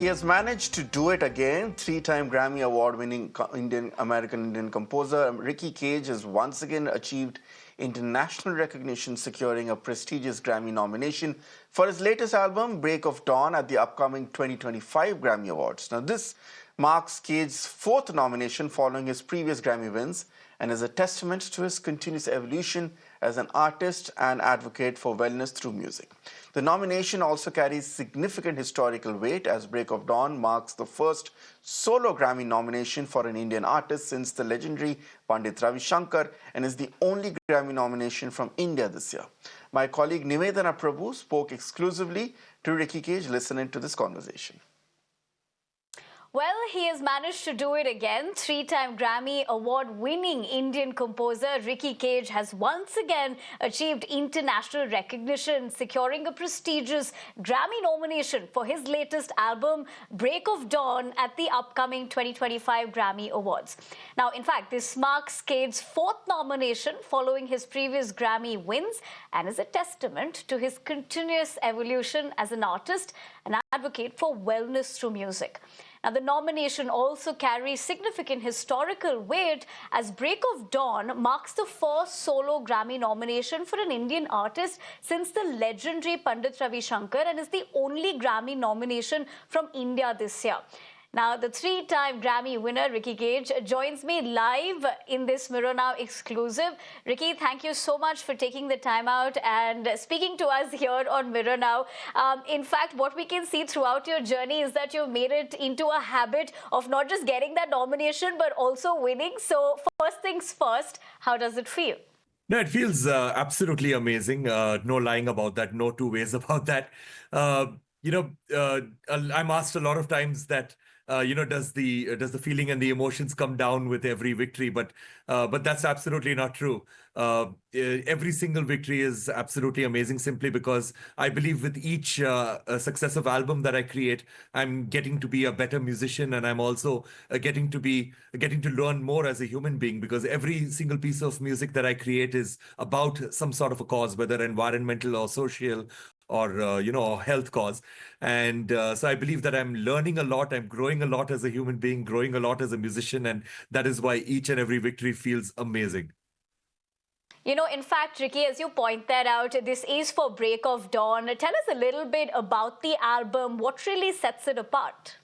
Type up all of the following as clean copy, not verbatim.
He has managed to do it again. Three-time Grammy Award-winning American Indian composer Rickey Kej has once again achieved international recognition, securing a prestigious Grammy nomination for his latest album, Break of Dawn, at the upcoming 2025 Grammy Awards. Now, this marks Kej's fourth nomination following his previous Grammy wins and is a testament to his continuous evolution as an artist and advocate for wellness through music. The nomination also carries significant historical weight as Break of Dawn marks the first solo Grammy nomination for an Indian artist since the legendary Pandit Ravi Shankar and is the only Grammy nomination from India this year. My colleague Nivedana Prabhu spoke exclusively to Rickey Kej. Listen into this conversation. Well, he has managed to do it again. Three-time Grammy Award-winning Indian composer Rickey Kej has once again achieved international recognition, securing a prestigious Grammy nomination for his latest album, Break of Dawn, at the upcoming 2025 Grammy Awards. Now, in fact, this marks Kej's fourth nomination following his previous Grammy wins and is a testament to his continuous evolution as an artist and advocate for wellness through music. Now, the nomination also carries significant historical weight as Break of Dawn marks the first solo Grammy nomination for an Indian artist since the legendary Pandit Ravi Shankar and is the only Grammy nomination from India this year. Now, the three-time Grammy winner, Rickey Kej, joins me live in this Mirror Now exclusive. Rickey, thank you so much for taking the time out and speaking to us here on Mirror Now. In fact, what we can see throughout your journey is that you've made it into a habit of not just getting that nomination, but also winning. So, first things first, how does it feel? No, it feels absolutely amazing. No lying about that. No two ways about that. I'm asked a lot of times that, does the feeling and the emotions come down with every victory? But that's absolutely not true. Every single victory is absolutely amazing simply because I believe with each successive album that I create, I'm getting to be a better musician, and I'm also getting to learn more as a human being, because every single piece of music that I create is about some sort of a cause, whether environmental or social or health cause. And so I believe that I'm learning a lot, I'm growing a lot as a human being, growing a lot as a musician, and that is why each and every victory feels amazing. You know, in fact, Rickey, as you point that out, this is for Break of Dawn. Tell us a little bit about the album. What really sets it apart?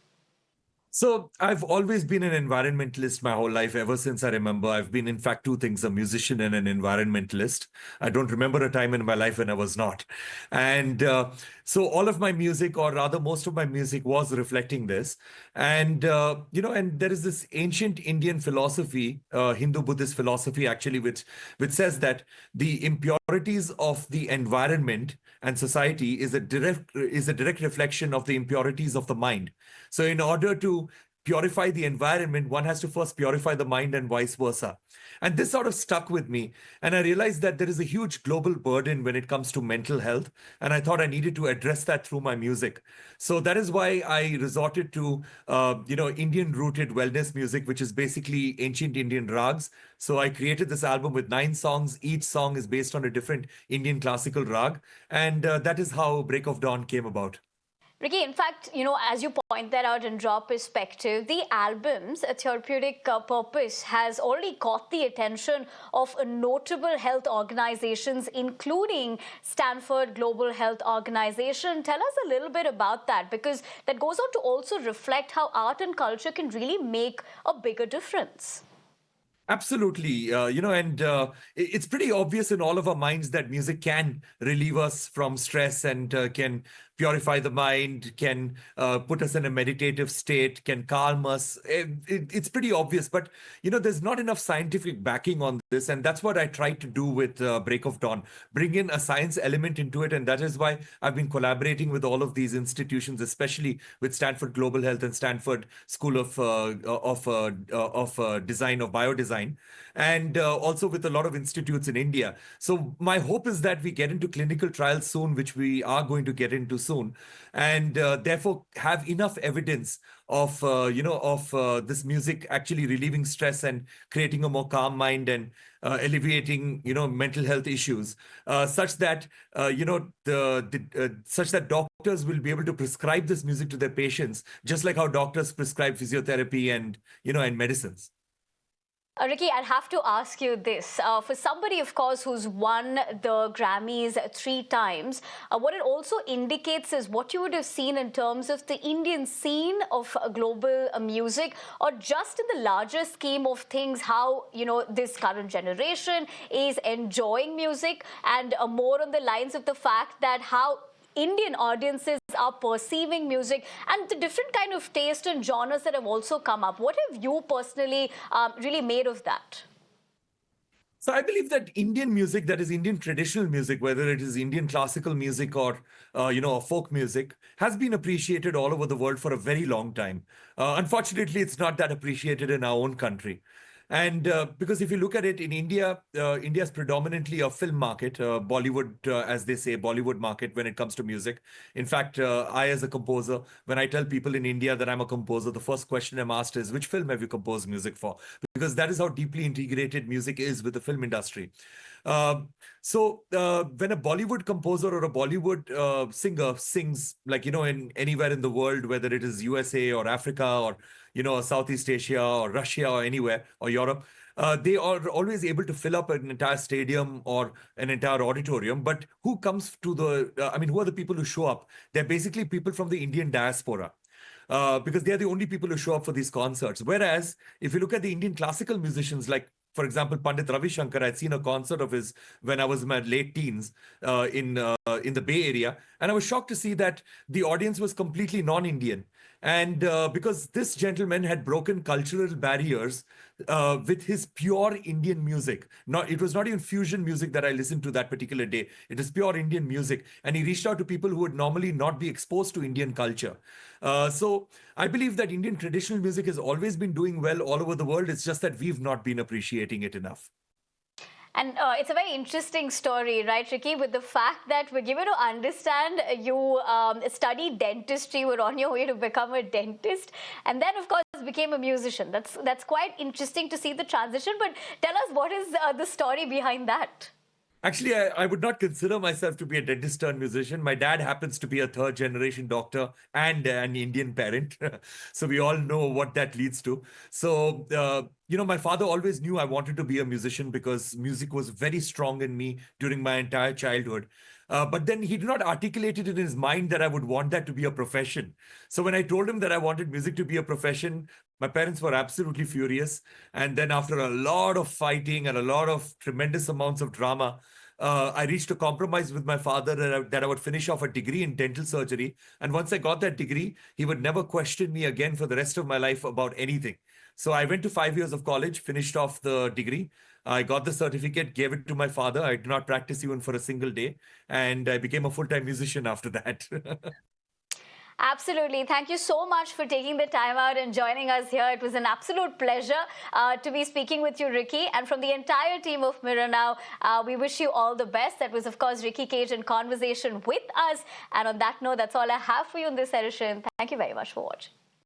So I've always been an environmentalist my whole life, ever since I remember. I've been, in fact, two things: a musician and an environmentalist. I don't remember a time in my life when I was not. And so all of my music, or rather most of my music, was reflecting this. And, and there is this ancient Indian philosophy, Hindu-Buddhist philosophy, actually, which says that the impurities of the environment and society is a direct reflection of the impurities of the mind. So in order to purify the environment, one has to first purify the mind, and vice versa. And this sort of stuck with me. And I realized that there is a huge global burden when it comes to mental health. And I thought I needed to address that through my music. So that is why I resorted to, Indian-rooted wellness music, which is basically ancient Indian rags. So I created this album with 9 songs. Each song is based on a different Indian classical rag. And that is how Break of Dawn came about. Rickey, in fact, as you point that out and draw perspective, the album's therapeutic purpose has already caught the attention of notable health organizations, including Stanford Global Health Organization. Tell us a little bit about that, because that goes on to also reflect how art and culture can really make a bigger difference. Absolutely. It's pretty obvious in all of our minds that music can relieve us from stress and can purify the mind, can put us in a meditative state, can calm us. It's pretty obvious, but there's not enough scientific backing on this, and that's what I tried to do with Break of Dawn, bring in a science element into it, and that is why I've been collaborating with all of these institutions, especially with Stanford Global Health and Stanford School of Design, of Biodesign, design, and also with a lot of institutes in India. So my hope is that we get into clinical trials soon, which we are going to get into soon, and therefore have enough evidence of this music actually relieving stress and creating a more calm mind and alleviating mental health issues, such that such that doctors will be able to prescribe this music to their patients, just like how doctors prescribe physiotherapy and medicines. Ricky, I'd have to ask you this. For somebody, of course, who's won the Grammys 3 times, what it also indicates is what you would have seen in terms of the Indian scene of global music, or just in the larger scheme of things, how, this current generation is enjoying music, and more on the lines of the fact that how Indian audiences are perceiving music and the different kind of taste and genres that have also come up. What have you personally really made of that? So I believe that Indian music, that is Indian traditional music, whether it is Indian classical music or folk music, has been appreciated all over the world for a very long time. Unfortunately, it's not that appreciated in our own country. And because if you look at it in India, India is predominantly a film market, Bollywood, as they say, Bollywood market when it comes to music. In fact, I, as a composer, when I tell people in India that I'm a composer, the first question I'm asked is, which film have you composed music for? Because that is how deeply integrated music is with the film industry. When a Bollywood composer or a Bollywood singer sings, like, in anywhere in the world, whether it is USA or Africa or Southeast Asia or Russia or anywhere or Europe, they are always able to fill up an entire stadium or an entire auditorium. But who comes to who are the people who show up? They're basically people from the Indian diaspora. Because they are the only people who show up for these concerts. Whereas, if you look at the Indian classical musicians, like, for example, Pandit Ravi Shankar, I'd seen a concert of his when I was in my late teens in the Bay Area, and I was shocked to see that the audience was completely non-Indian. And because this gentleman had broken cultural barriers with his pure Indian music. It was not even fusion music that I listened to that particular day. It is pure Indian music. And he reached out to people who would normally not be exposed to Indian culture. So I believe that Indian traditional music has always been doing well all over the world. It's just that we've not been appreciating it enough. And it's a very interesting story, right, Ricky, with the fact that we're given to understand you studied dentistry, were on your way to become a dentist, and then, of course, became a musician. That's quite interesting to see the transition. But tell us, what is the story behind that? Actually, I would not consider myself to be a dentist turned musician. My dad happens to be a third generation doctor and an Indian parent. So we all know what that leads to. So, my father always knew I wanted to be a musician because music was very strong in me during my entire childhood. But then he did not articulate it in his mind that I would want that to be a profession. So when I told him that I wanted music to be a profession, my parents were absolutely furious. And then after a lot of fighting and a lot of tremendous amounts of drama, I reached a compromise with my father that I would finish off a degree in dental surgery. And once I got that degree, he would never question me again for the rest of my life about anything. So I went to 5 years of college, finished off the degree. I got the certificate, gave it to my father. I did not practice even for a single day. And I became a full-time musician after that. Absolutely. Thank you so much for taking the time out and joining us here. It was an absolute pleasure to be speaking with you, Ricky. And from the entire team of Mirror Now, we wish you all the best. That was, of course, Rickey Kej in conversation with us. And on that note, that's all I have for you in this edition. Thank you very much for watching.